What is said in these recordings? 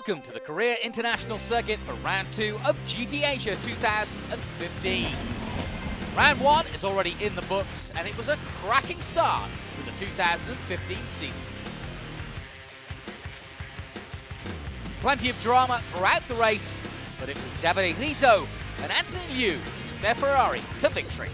Welcome to the Korea International Circuit for Round 2 of GT Asia 2015. Round 1 is already in the books, and it was a cracking start to the 2015 season. Plenty of drama throughout the race, but it was Davide Rizzo and Anthony Liu who took their Ferrari to victory.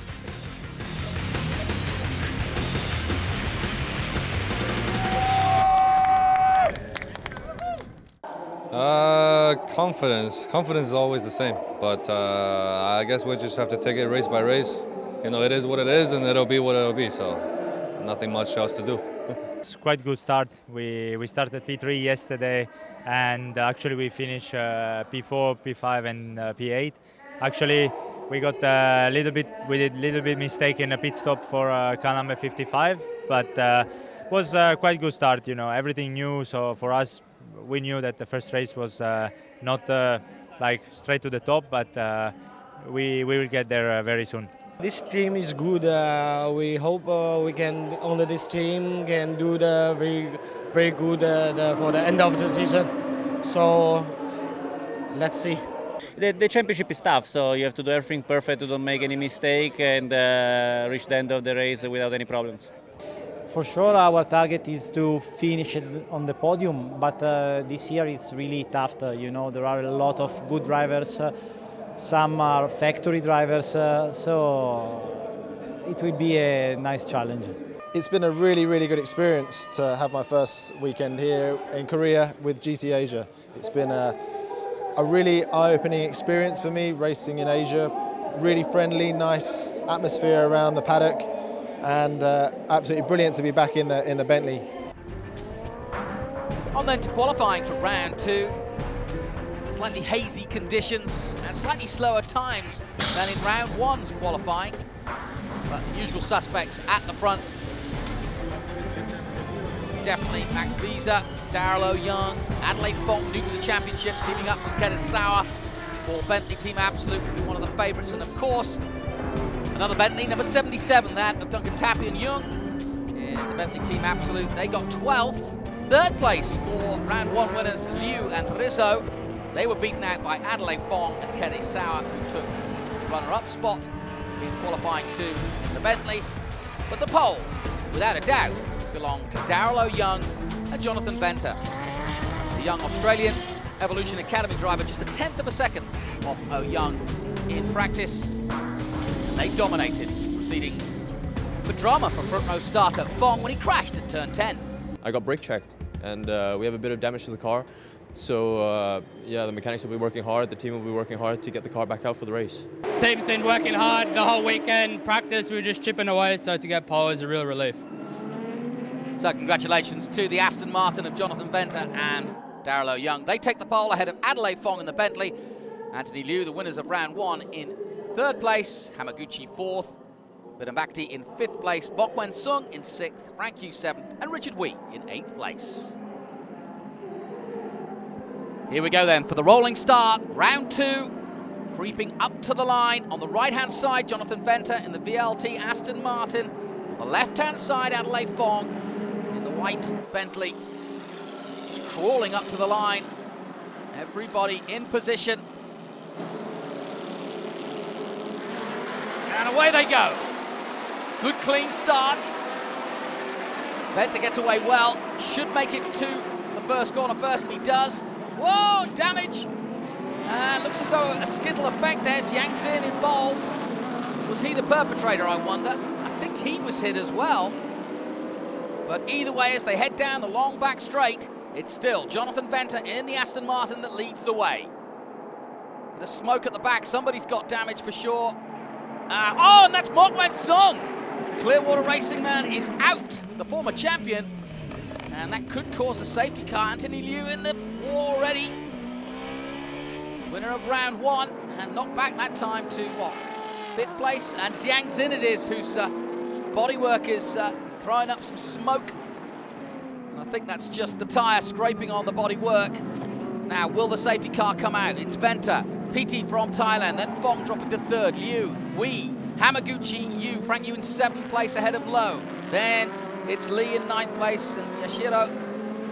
Confidence is always the same, but I guess we just have to take it race by race. You know, it is what it is, and it'll be what it'll be, so nothing much else to do. It's quite a good start. We started P3 yesterday, and actually we finished P4, P5, and P8. Actually, we got we did a little bit mistake in a pit stop for car number 55, but was quite a good start. You know, everything new. So for us, we knew that the first race was not like straight to the top, but we will get there very soon. This team is good. We hope we can under this team can do the very good for the end of the season. So let's see. The championship is tough, so you have to do everything perfect to don't make any mistake and reach the end of the race without any problems. For sure, our target is to finish it on the podium, but this year it's really tough. You know, there are a lot of good drivers. Some are factory drivers, so it will be a nice challenge. It's been a really good experience to have my first weekend here in Korea with GT Asia. It's been a really eye-opening experience for me, racing in Asia. Really friendly, nice atmosphere around the paddock, and absolutely brilliant to be back in the Bentley. On then to qualifying for round 2. Slightly hazy conditions and slightly slower times than in round 1's qualifying, but the usual suspects at the front. Definitely Max Visa, Darrell Young, Adelaide Fong, new to the championship, teaming up with Keita Sauer for Bentley Team Absolute, one of the favourites, and of course another Bentley, number 77, that of Duncan Tappy and Young in the Bentley Team Absolute. They got 12th. Third place for round 1 winners Liu and Rizzo. They were beaten out by Adelaide Fong and Keita Sauer, who took the runner-up spot in qualifying 2 in the Bentley. But the pole, without a doubt, belonged to Darrell Young and Jonathan Venter. The young Australian Evolution Academy driver, just a 1/10 of a second off Young in practice. They dominated proceedings. But drama for front row starter Fong when he crashed at turn 10. I got brake checked, and we have a bit of damage to the car. So yeah, the mechanics will be working hard, the team will be working hard to get the car back out for the race. Team's been working hard the whole weekend. Practice, we were just chipping away, so to get pole is a real relief. So congratulations to the Aston Martin of Jonathan Venter and Darrell Young. They take the pole ahead of Adelaide Fong in the Bentley. Anthony Liu, the winners of round 1, in 3rd place. Hamaguchi 4th. Bidambakti in 5th place. Bokwen Sung in 6th. Frank Yu 7th. And Richard Wee in 8th place. Here we go then for the rolling start, round 2, creeping up to the line. On the right-hand side, Jonathan Venter in the VLT Aston Martin. On the left-hand side, Adelaide Fong in the white Bentley. Just crawling up to the line. Everybody in position. And away they go. Good clean start. Venter gets away well, should make it to the first corner first, and he does. Whoa, damage! Looks as though a skittle effect there. Yang Xin involved. Was he the perpetrator, I wonder? I think he was hit as well. But either way, as they head down the long back straight, it's still Jonathan Venter in the Aston Martin that leads the way. The smoke at the back, somebody's got damage for sure. Oh, and that's Bokwen Sung! The Clearwater Racing man is out, the former champion. And that could cause a safety car. Anthony Liu in the war already. Winner of round 1 and knocked back that time to what? 5th place. And Yang Xin it is, whose bodywork is throwing up some smoke. And I think that's just the tyre scraping on the bodywork. Now, will the safety car come out? It's Venter, PT from Thailand, then Fong dropping to 3rd. Liu, Wee, Hamaguchi, Yu, Frank Yu in 7th place ahead of Lowe. Then it's Lee in 9th place and Yashiro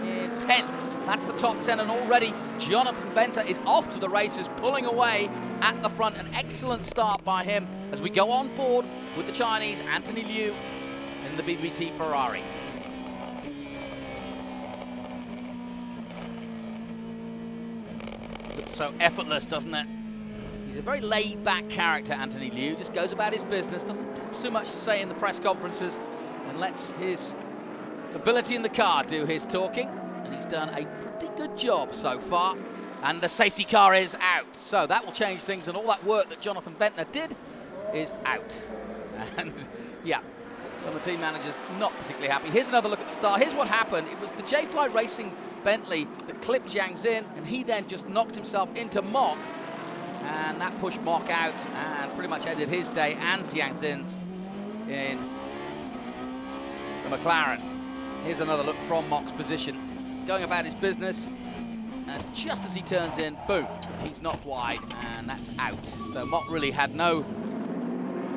in 10th. That's the top 10, and already Jonathan Venter is off to the races, pulling away at the front. An excellent start by him as we go on board with the Chinese Anthony Liu in the BBT Ferrari. Looks so effortless, doesn't it? He's a very laid-back character, Anthony Liu. Just goes about his business, doesn't have so much to say in the press conferences, and lets his ability in the car do his talking. And he's done a pretty good job so far. And the safety car is out. So that will change things, and all that work that Jonathan Venter did is out. And yeah, some of the team managers not particularly happy. Here's another look at the start. Here's what happened. It was the J-Fly Racing Bentley that clipped Jiang Xin, and he then just knocked himself into Mock. And that pushed Mock out and pretty much ended his day and Jiang Xin's in the McLaren. Here's another look from Mock's position. Going about his business, and just as he turns in, boom, he's knocked wide, and that's out. So Mock really had no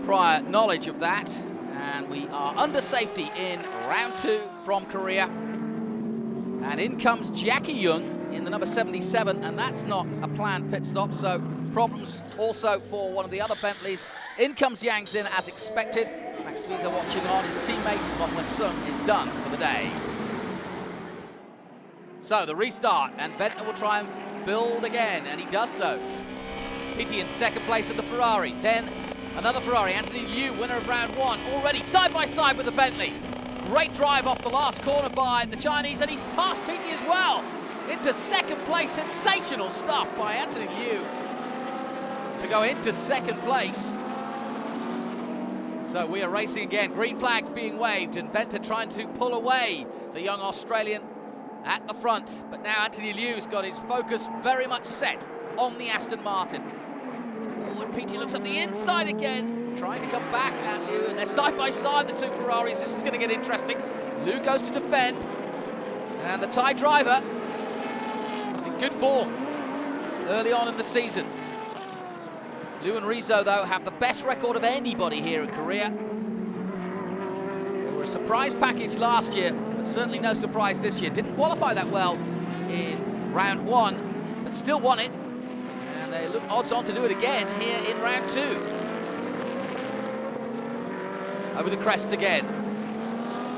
prior knowledge of that, and we are under safety in round 2 from Korea. And in comes Jackie Young in the number 77, and that's not a planned pit stop, so problems also for one of the other Bentleys. In comes Jiang Xin as expected. Max Visa watching on. His teammate, Mok Wen-sung, is done for the day. So the restart, and Venter will try and build again, and he does so. Pitti in second place in the Ferrari. Then another Ferrari, Anthony Liu, winner of round 1, already side by side with the Bentley. Great drive off the last corner by the Chinese, and he's passed Pitti as well. Into second place, sensational stuff by Anthony Liu to go into second place. So we are racing again, green flags being waved, and Venter trying to pull away the young Australian at the front. But now Anthony Liu's got his focus very much set on the Aston Martin. Oh, and Pitti looks at the inside again, trying to come back at Liu, and they're side by side, the two Ferraris. This is going to get interesting. Liu goes to defend, and the Thai driver is in good form early on in the season. Liu and Rizzo, though, have the best record of anybody here in Korea. They were a surprise package last year, but certainly no surprise this year. Didn't qualify that well in round 1, but still won it. And they look odds on to do it again here in round 2. Over the crest again.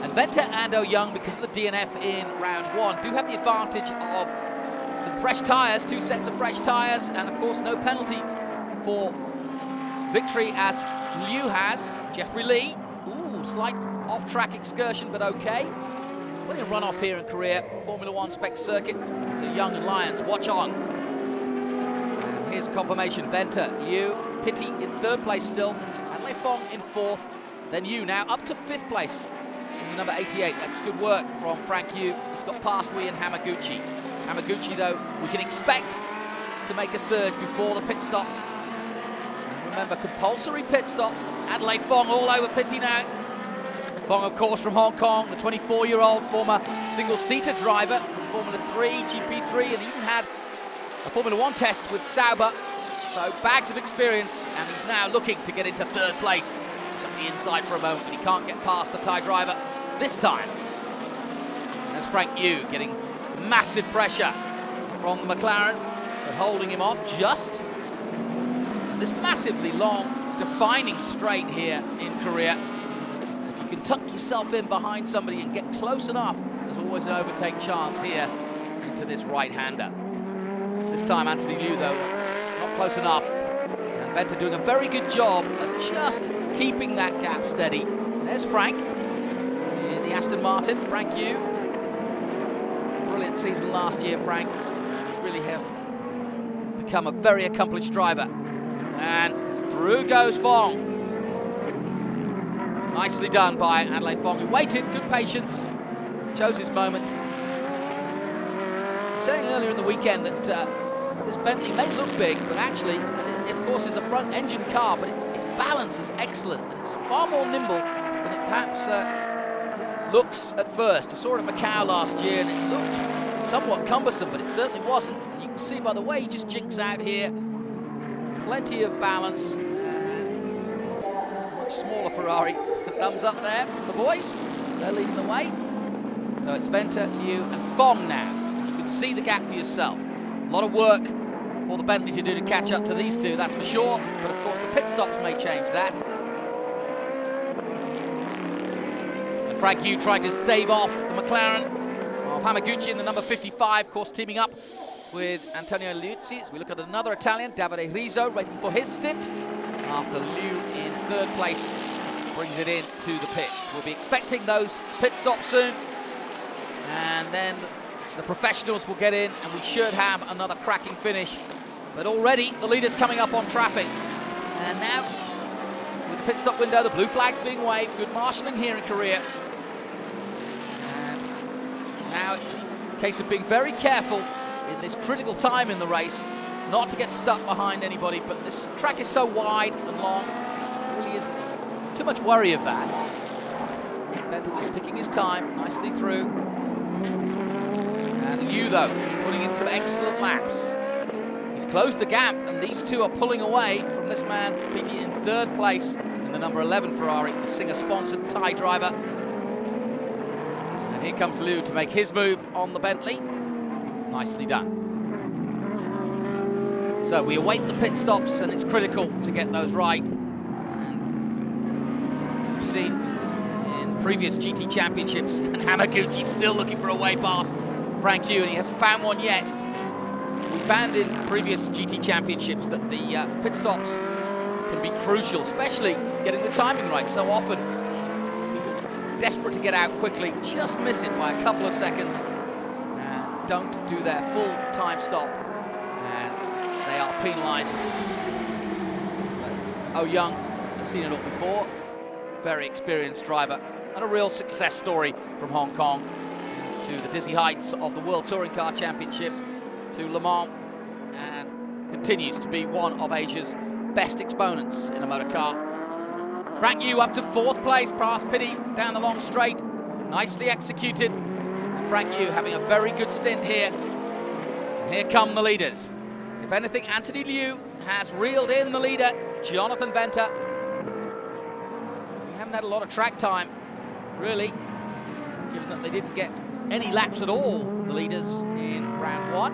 And Venter and Young, because of the DNF in round 1, do have the advantage of some fresh tyres, 2 sets of fresh tyres, and of course no penalty for victory as Liu has. Jeffrey Lee, ooh, slight off-track excursion, but okay. Plenty of runoff here in Korea, Formula 1 spec circuit. So Young and Lyons, watch on. And here's a confirmation, Venter, Liu, Pitti in 3rd place still, Adlai Fong in 4th, then Yu now up to 5th place in the number 88. That's good work from Frank Yu. He's got past Wee and Hamaguchi. Hamaguchi, though, we can expect to make a surge before the pit stop. Remember, compulsory pit stops. Adlai Fong all over Pitti now. Fong, of course, from Hong Kong, the 24-year-old former single-seater driver from Formula 3, GP3, and even had a Formula 1 test with Sauber. So bags of experience, and he's now looking to get into 3rd place. It's on the inside for a moment, but he can't get past the Thai driver this time. And there's Frank Yu getting massive pressure from the McLaren, but holding him off just. This massively long, defining straight here in Korea. If you can tuck yourself in behind somebody and get close enough, there's always an overtake chance here into this right-hander. This time Anthony Liu, though, not close enough. And Venter doing a very good job of just keeping that gap steady. There's Frank in the Aston Martin. Frank Yu. Brilliant season last year, Frank. He really has become a very accomplished driver. And through goes Fong. Nicely done by Adlai Fong, who waited, good patience, chose his moment. Saying earlier in the weekend that this Bentley may look big, but actually, it, of course, is a front-engine car, but its balance is excellent, and it's far more nimble than it perhaps looks at first. I saw it at Macau last year, and it looked somewhat cumbersome, but it certainly wasn't. And you can see by the way he just jinks out here. Plenty of balance. Much smaller Ferrari. Thumbs up there for the boys. They're leading the way. So it's Venter, Liu, and Fong now. You can can see the gap for yourself. A lot of work for the Bentley to do to catch up to these two, that's for sure. But of course the pit stops may change that. And Frank Yu trying to stave off the McLaren of Hamaguchi in the number 55, of course teaming up with Antonio Liuzzi. As we look at another Italian, Davide Rizzo, waiting for his stint after Liu in third place brings it in to the pits. We'll be expecting those pit stops soon, and then the professionals will get in and we should have another cracking finish. But already the leaders coming up on traffic, and now with the pit stop window, the blue flag's being waved. Good marshalling here in Korea, and now it's a case of being very careful in this critical time in the race not to get stuck behind anybody. But this track is so wide and long, there really isn't too much worry of that. Venter just picking his time nicely through. And Liu, though, putting in some excellent laps. He's closed the gap, and these two are pulling away from this man, PT in third place in the number 11 Ferrari, the Singer-sponsored Thai driver. And here comes Liu to make his move on the Bentley. Nicely done. So we await the pit stops, and it's critical to get those right. And we've seen in previous GT championships, and Hamaguchi still looking for a way past Frank Yu, and he hasn't found one yet. We found in previous GT championships that the pit stops can be crucial, especially getting the timing right. So often, people desperate to get out quickly just miss it by a couple of seconds and don't do their full time stop, and they are penalised. Oh Young has seen it all before. Very experienced driver and a real success story from Hong Kong to the dizzy heights of the World Touring Car Championship, to Le Mans, and continues to be one of Asia's best exponents in a motor car. Frank Yu up to fourth place, past Pitty down the long straight, nicely executed. And Frank Yu having a very good stint here. And here come the leaders. If anything, Anthony Liu has reeled in the leader, Jonathan Venter. We haven't had a lot of track time, really, given that they didn't get any laps at all, the leaders in round one.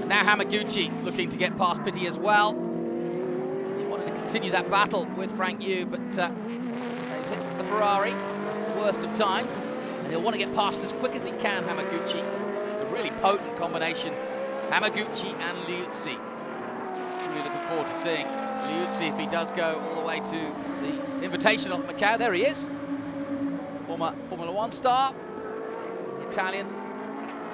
And now Hamaguchi looking to get past Pitty as well. He wanted to continue that battle with Frank Yu, but they've hit the Ferrari, worst of times, and he'll want to get past as quick as he can, Hamaguchi. It's a really potent combination, Hamaguchi and Liuzzi. Really looking forward to seeing Liuzzi if he does go all the way to the Invitational at Macau. There he is. Former Formula One star, the Italian,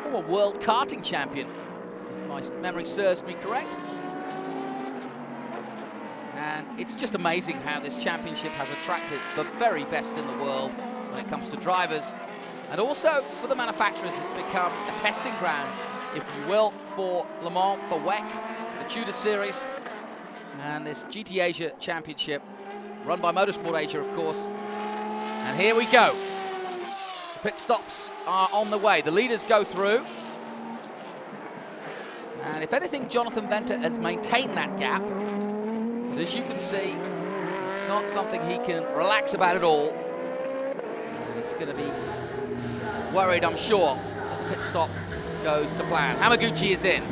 former world karting champion, if my memory serves me correct. And it's just amazing how this championship has attracted the very best in the world when it comes to drivers. And also for the manufacturers, it's become a testing ground, if you will, for Le Mans, for WEC, for the Tudor Series, and this GT Asia Championship, run by Motorsport Asia, of course. And here we go. The pit stops are on the way. The leaders go through. And if anything, Jonathan Venter has maintained that gap. But as you can see, it's not something he can relax about at all. He's going to be worried, I'm sure, that the pit stop goes to plan. Hamaguchi is in.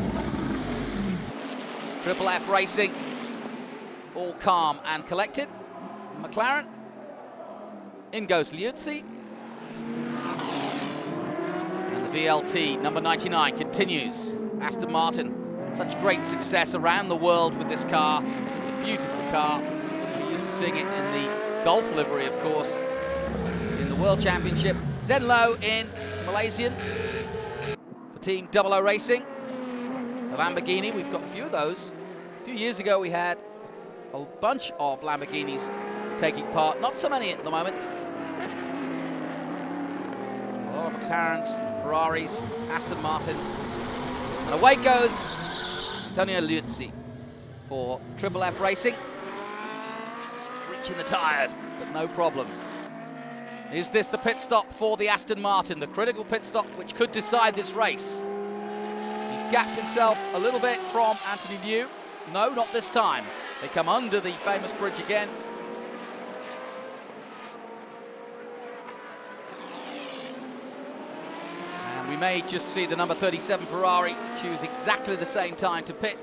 Triple F Racing, all calm and collected. McLaren. In goes Liuzzi. And the VLT, number 99, continues. Aston Martin, such great success around the world with this car. It's a beautiful car. We're used to seeing it in the Golf livery, of course, in the World Championship. Zenlo in Malaysian for Team 00 Racing. So Lamborghini, we've got a few of those. A few years ago, we had a bunch of Lamborghinis taking part. Not so many at the moment. A lot of McLarens, Ferraris, Aston Martins. And away goes Antonio Liuzzi for Triple F Racing. Screeching the tyres, but no problems. Is this the pit stop for the Aston Martin? The critical pit stop which could decide this race. He's gapped himself a little bit from Anthony Liu. No, not this time. They come under the famous bridge again. And we We may just see the number 37 Ferrari choose exactly the same time to pit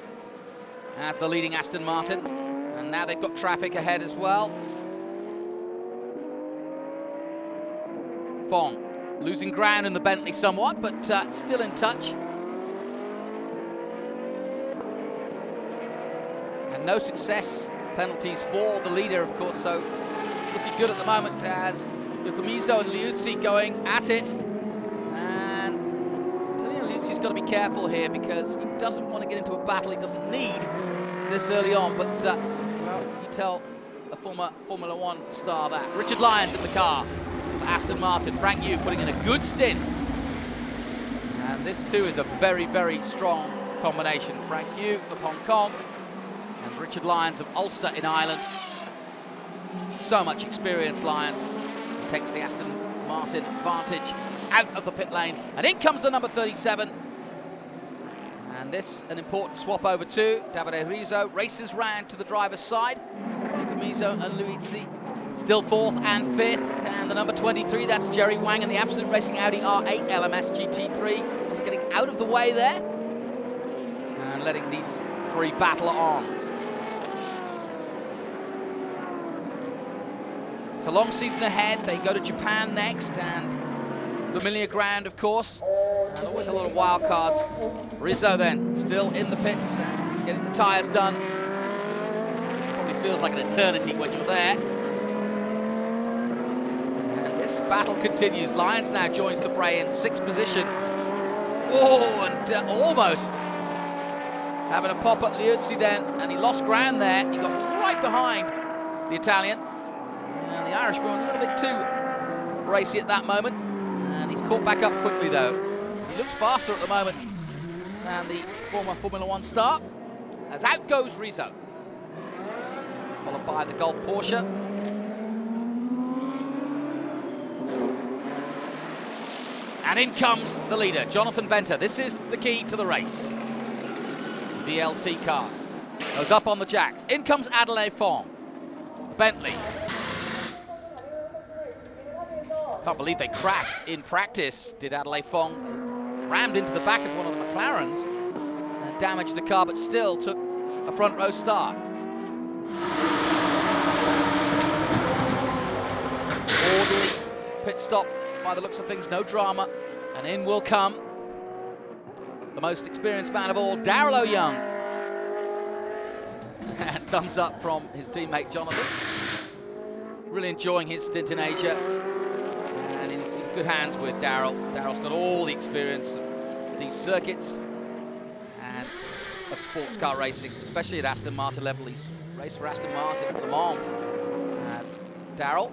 as the leading Aston Martin. And now they've got traffic ahead as well. Fong losing ground in the Bentley somewhat, but still in touch. And no success penalties for the leader, of course, so looking good at the moment as Yokomizo and Liuzzi going at it. And Antonio Liuzzi's got to be careful here because he doesn't want to get into a battle he doesn't need this early on, but well, you tell a former Formula One star that. Richard Lyons in the car for Aston Martin. Frank Yu putting in a good stint. And this too is a very, very strong combination. Frank Yu of Hong Kong and Richard Lyons of Ulster in Ireland. So much experience, Lyons. Takes the Aston Martin advantage out of the pit lane. And in comes the number 37. And this, an important swap over too. Davide Rizzo races round to the driver's side. Yokomizo and Liuzzi still 4th and 5th. And the number 23, that's Jerry Wang in the Absolute Racing Audi R8 LMS GT3. Just getting out of the way there. And letting these three battle on. It's a long season ahead. They go to Japan next, and familiar ground, of course. And always a lot of wild cards. Rizzo then, still in the pits, getting the tyres done. Probably feels like an eternity when you're there. And this battle continues. Lyons now joins the fray in 6th position. Oh, and almost having a pop at Liuzzi then, and he lost ground there. He got right behind the Italian. And the Irishman a little bit too racy at that moment. And he's caught back up quickly though. He looks faster at the moment than the former Formula One star. As out goes Rizzo. Followed by the Golf Porsche. And in comes the leader, Jonathan Venter. This is the key to the race. VLT car goes up on the jacks. In comes Adelaide Fong. Bentley. Can't believe they crashed in practice, did Adelaide Fong. Rammed into the back of one of the McLarens and damaged the car, but still took a front row start. Orderly pit stop by the looks of things, no drama. And in will come the most experienced man of all, Daryl O'Young. And thumbs up from his teammate Jonathan. Really enjoying his stint in Asia. And he's in good hands with Daryl. Daryl's got all the experience of these circuits and of sports car racing, especially at Aston Martin level. He's raced for Aston Martin at Le Mans as Daryl.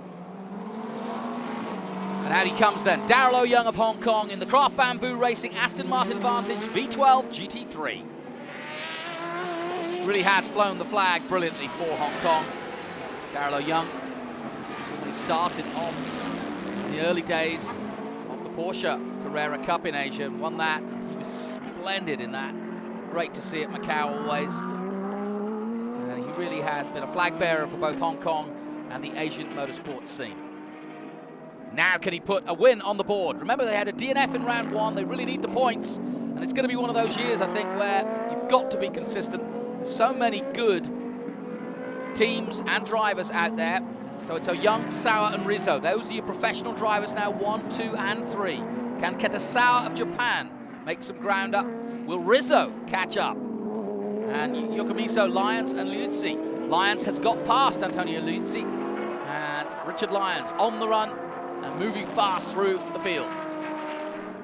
And out he comes then, Daryl O'Young of Hong Kong in the Craft Bamboo Racing Aston Martin Vantage V12 GT3. Really has flown the flag brilliantly for Hong Kong. Daryl O'Young, when he started off in the early days of the Porsche Carrera Cup in Asia and won that. He was splendid in that. Great to see at Macau always. And he really has been a flag bearer for both Hong Kong and the Asian motorsports scene. Now can he put a win on the board? Remember, they had a DNF in round one. They really need the points. And it's going to be one of those years, I think, where you've got to be consistent. There's so many good teams and drivers out there. So it's O'Young, Sauer and Rizzo. Those are your professional drivers now, 1, 2 and 3. Can Kitasawa of Japan make some ground up? Will Rizzo catch up? And Yokomizo, Lyons and Liuzzi. Lyons has got past Antonio Liuzzi. And Richard Lyons on the run and moving fast through the field.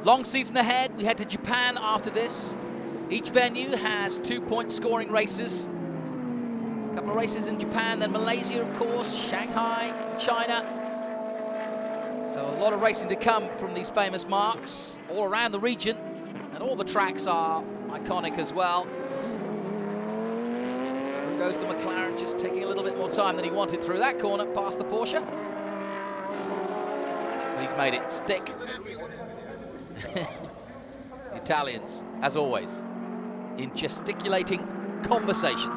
Long season ahead. We head to Japan after this. Each venue has 2-point scoring races. A couple of races in Japan, then Malaysia, of course, Shanghai, China. So a lot of racing to come from these famous marks all around the region. And all the tracks are iconic as well. There goes the McLaren, just taking a little bit more time than he wanted through that corner, past the Porsche. But he's made it stick. The Italians, as always, in gesticulating conversation.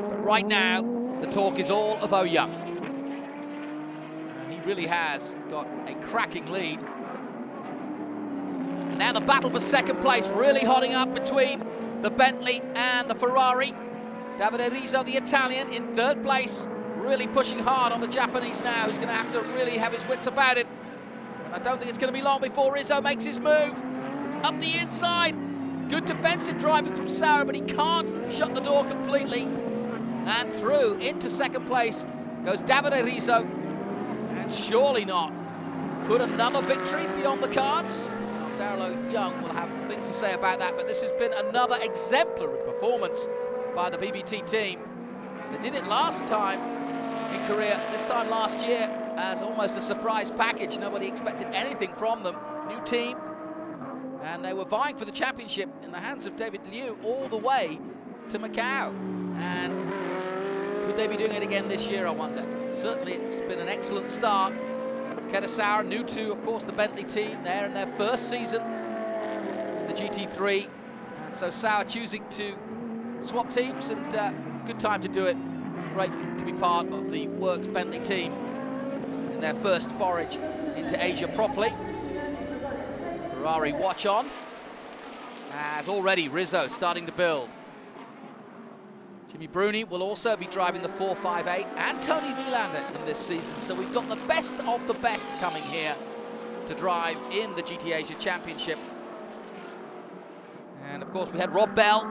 But right now, the talk is all of O'Young. And he really has got a cracking lead. now the battle for second place really hotting up between the Bentley and the Ferrari. Davide Rizzo, the Italian, in third place, really pushing hard on the Japanese now, who's going to have to really have his wits about it. And I don't think it's going to be long before Rizzo makes his move. Up the inside. Good defensive driving from Sauer, but he can't shut the door completely. And through into second place goes Davide Rizzo. And surely not. Could another victory be on the cards? Well, Darrell Young will have things to say about that, but this has been another exemplary performance by the BBT team. They did it last time in Korea, this time last year, as almost a surprise package. Nobody expected anything from them. New team, and they were vying for the championship in the hands of David Liu all the way to Macau. And could they be doing it again this year, I wonder? Certainly it's been an excellent start. Sauer, new to, of course, the Bentley team. They're in their first season in the GT3. And so Sauer choosing to swap teams, and good time to do it. Great to be part of the Works Bentley team in their first forage into Asia properly. Ferrari watch on, as already Rizzo starting to build. Jimmy Bruni will also be driving the 458, and Tony Vilander in this season. So we've got the best of the best coming here to drive in the GT Asia Championship. And of course we had Rob Bell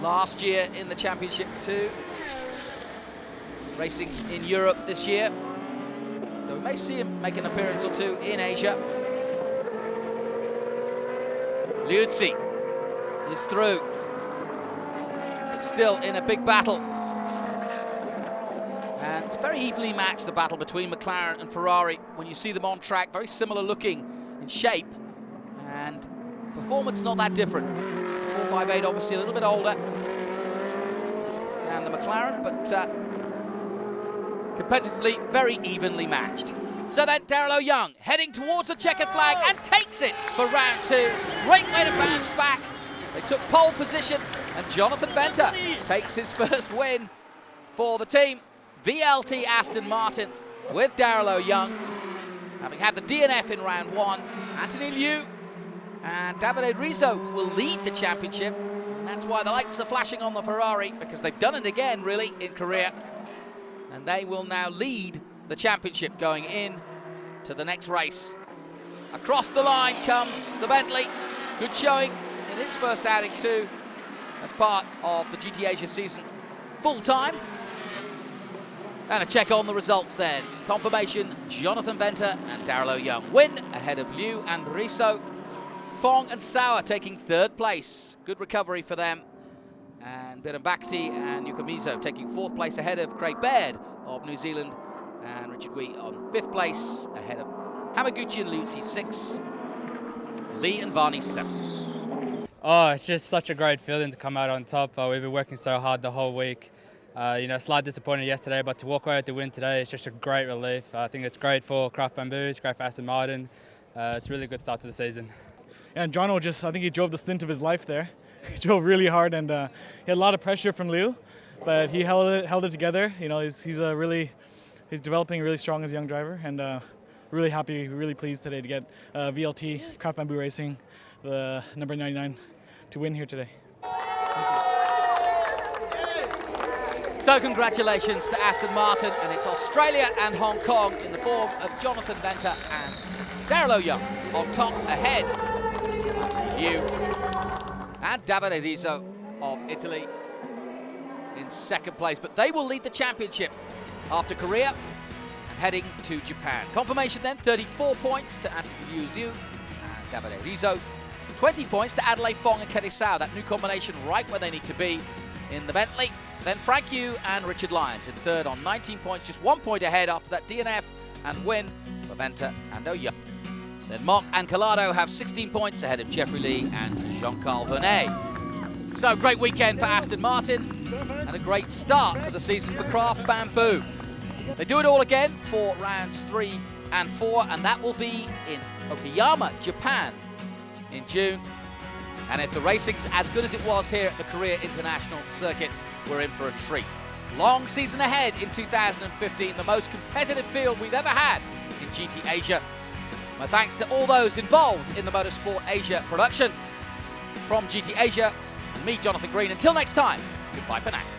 last year in the championship too, racing in Europe this year. So we may see him make an appearance or two in Asia. Liuzzi is through. It's still in a big battle. And it's very evenly matched, the battle between McLaren and Ferrari. When you see them on track, very similar looking in shape. And performance not that different. 458 obviously a little bit older than the McLaren, but competitively very evenly matched. So then Darrell Young heading towards the checkered flag and takes it for round two. Great way to bounce back. They took pole position, and Jonathan Venter takes his first win for the team. VLT Aston Martin with Darrell Young, having had the DNF in round one. Anthony Liu and Davide Rizzo will lead the championship, and that's why the lights are flashing on the Ferrari, because they've done it again really in Korea, and they will now lead the championship going in to the next race. Across the line comes the Bentley. Good showing in its first outing too, as part of the GT Asia season full time. And a check on the results then. Confirmation, Jonathan Venter and Darrell Young win ahead of Liu and Rizzo. Fong and Sauer taking third place. Good recovery for them. And Birambakti and Yukimizo taking fourth place ahead of Craig Baird of New Zealand. And Richard Wee on fifth place ahead of Hamaguchi and Liuzzi, sixth. Lee and Varney, seventh. Oh, it's just such a great feeling to come out on top. We've been working so hard the whole week. Slight disappointment yesterday, but to walk away with the win today is just a great relief. I think it's great for Craft Bamboo, it's great for Aston Martin. It's a really good start to the season. And Jono I think he drove the stint of his life there. He drove really hard, and he had a lot of pressure from Liu, but he held it together. You know, he's developing really strong as a young driver, and really happy, really pleased today to get VLT Craft Bamboo Racing, the number 99, to win here today. So congratulations to Aston Martin, and it's Australia and Hong Kong in the form of Jonathan Venter and Darrell Young on top ahead. Anthony Liu and Davide Rizzo of Italy in second place, but they will lead the championship after Korea and heading to Japan. Confirmation then, 34 points to Anthony Liu and Davide Rizzo, 20 points to Adelaide Fong and Kenny Sauer. That new combination right where they need to be in the Bentley. Then Frank Yu and Richard Lyons in third on 19 points, just 1 point ahead after that DNF and win for Venter and O'Young. Then Mock and Collado have 16 points ahead of Jeffrey Lee and Jean-Carl Vernet. So great weekend for Aston Martin and a great start to the season for Craft Bamboo. They do it all again for rounds 3 and 4, and that will be in Okayama, Japan in June. And if the racing's as good as it was here at the Korea International Circuit, we're in for a treat. Long season ahead in 2015, the most competitive field we've ever had in GT Asia. My thanks to all those involved in the Motorsport Asia production. From GT Asia and me, Jonathan Green. Until next time, goodbye for now.